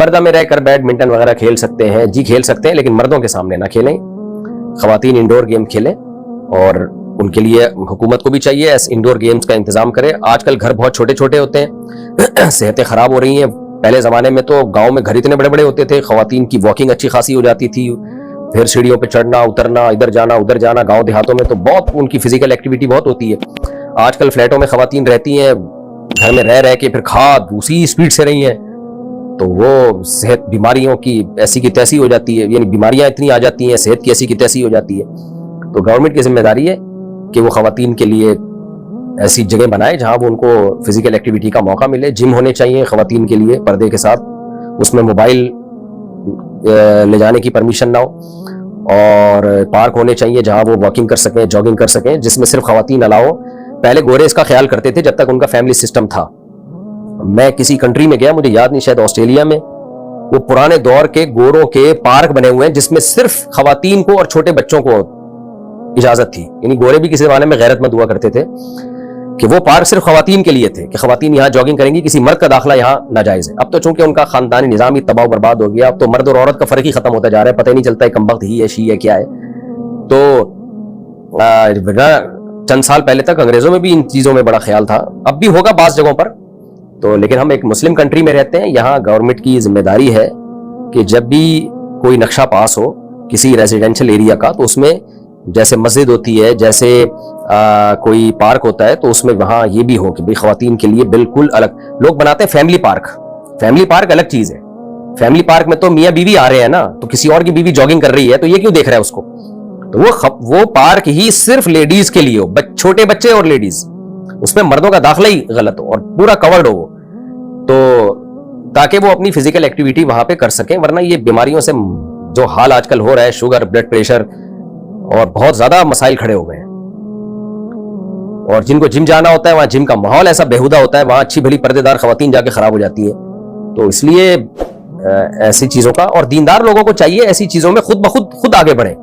پردہ میں رہ کر بیڈمنٹن وغیرہ کھیل سکتے ہیں، جی کھیل سکتے ہیں، لیکن مردوں کے سامنے نہ کھیلیں. خواتین انڈور گیم کھیلیں، اور ان کے لیے حکومت کو بھی چاہیے انڈور گیمز کا انتظام کرے. آج کل گھر بہت چھوٹے چھوٹے ہوتے ہیں، صحتیں خراب ہو رہی ہیں. پہلے زمانے میں تو گاؤں میں گھر اتنے بڑے بڑے ہوتے تھے، خواتین کی واکنگ اچھی خاصی ہو جاتی تھی، پھر سیڑھیوں پہ چڑھنا اترنا، ادھر جانا ادھر جانا. گاؤں دیہاتوں میں تو بہت ان کی فزیکل ایکٹیویٹی بہت ہوتی ہے. آج کل فلیٹوں میں خواتین رہتی ہیں، گھر میں رہ کے پھر کھاد اسی اسپیڈ سے رہی ہیں، تو وہ صحت بیماریوں کی ایسی کی تیسی ہو جاتی ہے، یعنی بیماریاں اتنی آ جاتی ہیں، صحت کی ایسی کی تیسی ہو جاتی ہے. تو گورنمنٹ کی ذمہ داری ہے کہ وہ خواتین کے لیے ایسی جگہ بنائے جہاں وہ ان کو فزیکل ایکٹیویٹی کا موقع ملے. جم ہونے چاہیے خواتین کے لیے پردے کے ساتھ، اس میں موبائل لے جانے کی پرمیشن نہ ہو، اور پارک ہونے چاہیے جہاں وہ واکنگ کر سکیں، جاگنگ کر سکیں، جس میں صرف خواتین الاؤ. پہلے گورے اس کا خیال کرتے تھے جب تک ان کا فیملی سسٹم تھا. میں کسی کنٹری میں گیا، مجھے یاد نہیں، شاید آسٹریلیا میں، وہ پرانے دور کے گوروں کے پارک بنے ہوئے ہیں جس میں صرف خواتین کو اور چھوٹے بچوں کو اجازت تھی. یعنی گورے بھی کسی زمانے میں غیرت مند ہوا کرتے تھے کہ وہ پارک صرف خواتین کے لیے تھے، کہ خواتین یہاں جاگنگ کریں گی، کسی مرد کا داخلہ یہاں ناجائز ہے. اب تو چونکہ ان کا خاندانی نظام ہی تباہ و برباد ہو گیا، اب تو مرد اور عورت کا فرق ہی ختم ہوتا جا رہا ہے، پتہ ہی نہیں چلتا ہے کمبخت ہی ہے، شی ہے، کیا ہے. تو چند سال پہلے تک انگریزوں میں بھی ان چیزوں میں بڑا خیال تھا، اب بھی ہوگا بعض جگہوں پر. تو لیکن ہم ایک مسلم کنٹری میں رہتے ہیں، یہاں گورنمنٹ کی ذمہ داری ہے کہ جب بھی کوئی نقشہ پاس ہو کسی ریزیڈینشل ایریا کا، تو اس میں جیسے مسجد ہوتی ہے، جیسے کوئی پارک ہوتا ہے، تو اس میں وہاں یہ بھی ہو کہ بھئی خواتین کے لیے بالکل الگ. لوگ بناتے ہیں فیملی پارک، فیملی پارک الگ چیز ہے. فیملی پارک میں تو میاں بیوی آ رہے ہیں نا، تو کسی اور کی بیوی جاگنگ کر رہی ہے تو یہ کیوں دیکھ رہا ہے اس کو؟ تو وہ پارک ہی صرف لیڈیز کے لیے ہو، چھوٹے بچے اور لیڈیز، اس میں مردوں کا داخلہ ہی غلط ہو اور پورا کورڈ ہو، تو تاکہ وہ اپنی فزیکل ایکٹیویٹی وہاں پہ کر سکیں. ورنہ یہ بیماریوں سے جو حال آج کل ہو رہا ہے، شوگر، بلڈ پریشر اور بہت زیادہ مسائل کھڑے ہو گئے ہیں. اور جن کو جم جانا ہوتا ہے وہاں جم کا ماحول ایسا بےہودہ ہوتا ہے، وہاں اچھی بھلی پردے دار خواتین جا کے خراب ہو جاتی ہیں. تو اس لیے ایسی چیزوں کا، اور دیندار لوگوں کو چاہیے ایسی چیزوں میں خود آگے بڑھیں.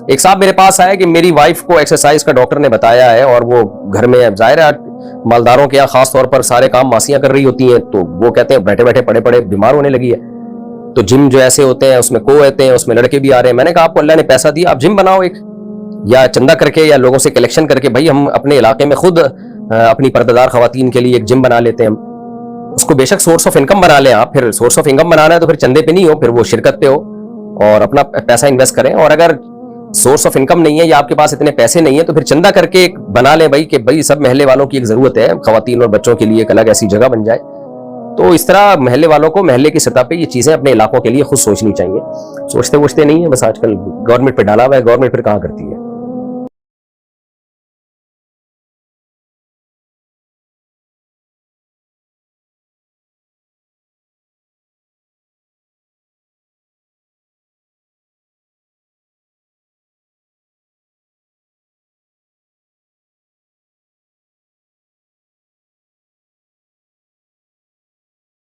ایک صاحب میرے پاس آیا کہ میری وائف کو ایکسرسائز کا ڈاکٹر نے بتایا ہے، اور وہ گھر میں ظاہر ہے مالداروں کے یہاں خاص طور پر سارے کام ماسیاں کر رہی ہوتی ہیں، تو وہ کہتے ہیں بیٹھے بیٹھے پڑے پڑے بیمار ہونے لگی ہے. تو جم جو ایسے ہوتے ہیں اس میں کو ہوتے ہیں، اس میں لڑکے بھی آ رہے ہیں. میں نے کہا آپ کو اللہ نے پیسہ دیا، آپ جم بناؤ ایک، یا چندہ کر کے یا لوگوں سے کلیکشن کر کے، بھائی ہم اپنے علاقے میں خود اپنی پردہ خواتین کے لیے ایک جم بنا لیتے ہیں. ہم اس کو بے شک سورس آف انکم بنا لیں آپ. پھر سورس آف انکم بنانا ہے تو پھر چندے پہ نہیں ہو، پھر وہ شرکت پہ ہو اور اپنا پیسہ انویسٹ کریں. اور اگر سورس آف انکم نہیں ہے یا آپ کے پاس اتنے پیسے نہیں ہیں تو پھر چندہ کر کے ایک بنا لیں بھائی، کہ بھائی سب محلے والوں کی ایک ضرورت ہے، خواتین اور بچوں کے لیے ایک الگ ایسی جگہ بن جائے. تو اس طرح محلے والوں کو محلے کی سطح پہ یہ چیزیں اپنے علاقوں کے لیے خود سوچنی چاہیے. سوچتے نہیں ہیں، بس آج کل گورنمنٹ پہ ڈالا ہوا ہے، گورنمنٹ پھر کہاں کرتی ہے.